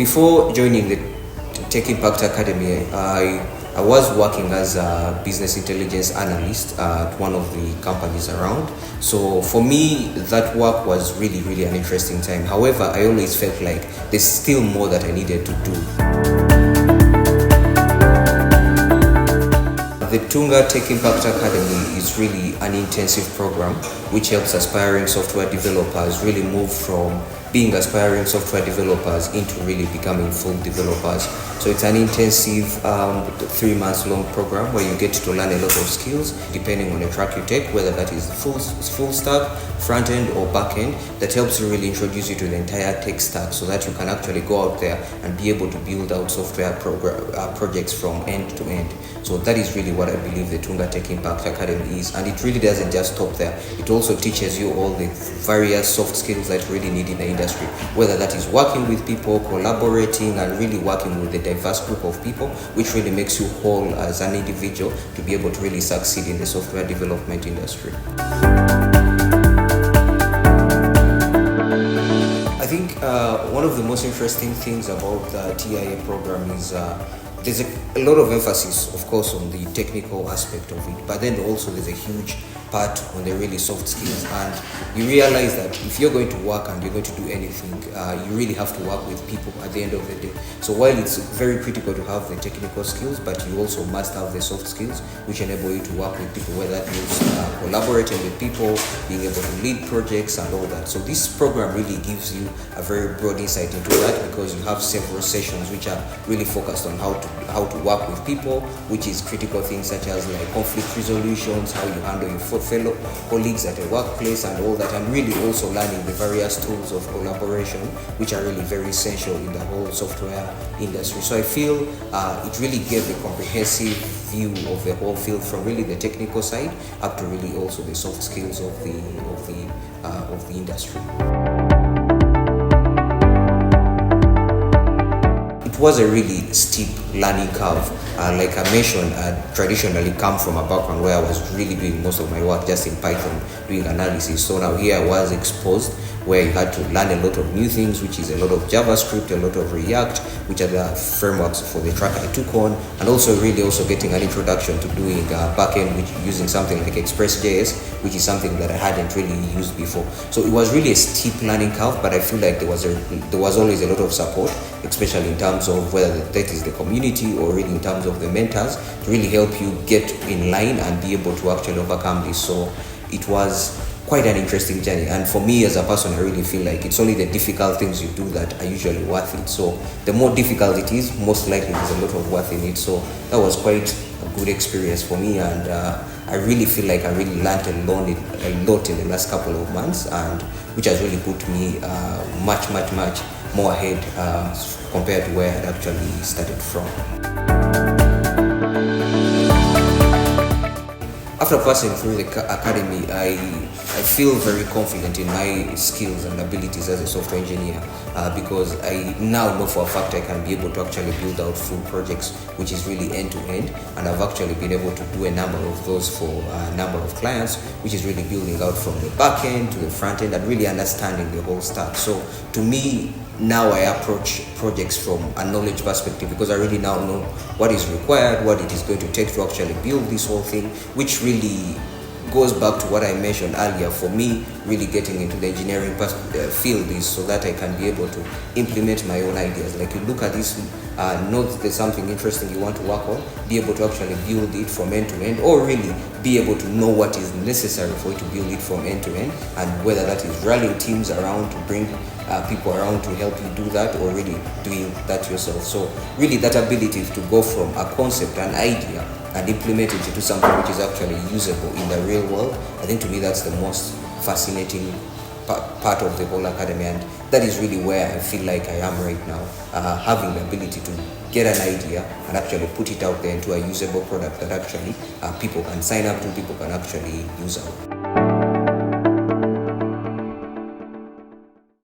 before joining the Tech Impact Academy, I was working as a business intelligence analyst at one of the companies around. So for me, that work was really an interesting time. However, I always felt like there's still more that I needed to do. The Tunga Tech Impact Academy is really an intensive program which helps aspiring software developers really move from being aspiring software developers into really becoming full developers. So it's an intensive 3 months long program where you get to learn a lot of skills depending on the track you take, whether that is full stack, front end or back end. That helps to really introduce you to the entire tech stack so that you can actually go out there and be able to build out software projects from end to end. So that is really what I believe the Tunga Tech Impact Academy is, and it really doesn't just stop there. It also teaches you all the various soft skills that you really need in the industry, whether that is working with people, collaborating, and really working with a diverse group of people, which really makes you whole as an individual to be able to really succeed in the software development industry. I think one of the most interesting things about the TIA program is there's a lot of emphasis, of course, on the technical aspect of it, but then also there's a huge part on the really soft skills, and you realize that if you're going to work and you're going to do anything, you really have to work with people at the end of the day. So while it's very critical to have the technical skills, but you also must have the soft skills which enable you to work with people, whether that means collaborating with people, being able to lead projects and all that. So this program really gives you a very broad insight into that, because you have several sessions which are really focused on how to work with people, which is critical things such as like conflict resolutions, how you handle your fellow colleagues at a workplace and all that, and really also learning the various tools of collaboration which are really very essential in the whole software industry. So I feel it really gave a comprehensive view of the whole field, from really the technical side up to really also the soft skills of the industry. It was a really steep learning curve. Like I mentioned, I traditionally come from a background where I was really doing most of my work just in Python, doing analysis. So now here I was exposed where you had to learn a lot of new things, which is a lot of JavaScript, a lot of React, which are the frameworks for the track I took on, and also getting an introduction to doing backend, which using something like Express.js, which is something that I hadn't really used before. So it was really a steep learning curve, but I feel like there was always a lot of support, especially in terms of whether that is the community or really in terms of the mentors, to really help you get in line and be able to actually overcome this. So it was quite an interesting journey, and for me as a person, I really feel like it's only the difficult things you do that are usually worth it. So the more difficult it is, most likely there's a lot of worth in it. So that was quite a good experience for me, and I really feel like I really learned a lot in the last couple of months, and which has really put me much more ahead compared to where I had actually started from. After passing through the academy, I feel very confident in my skills and abilities as a software engineer, because I now know for a fact I can be able to actually build out full projects, which is really end-to-end, and I've actually been able to do a number of those for a number of clients, which is really building out from the back end to the front end and really understanding the whole stack. So to me, now I approach projects from a knowledge perspective, because I really now know what is required, what it is going to take to actually build this whole thing, which really goes back to what I mentioned earlier. For me, really getting into the engineering field is so that I can be able to implement my own ideas. Like, you look at this, know that there's something interesting you want to work on, be able to actually build it from end to end, or really be able to know what is necessary for you to build it from end to end, and whether that is rallying teams around to bring people around to help you do that, or really doing that yourself. So really that ability to go from a concept, an idea, and implement it into something which is actually usable in the real world, I think to me that's the most fascinating part of the whole academy, and that is really where I feel like I am right now, having the ability to get an idea and actually put it out there into a usable product that actually people can sign up to, people can actually use out.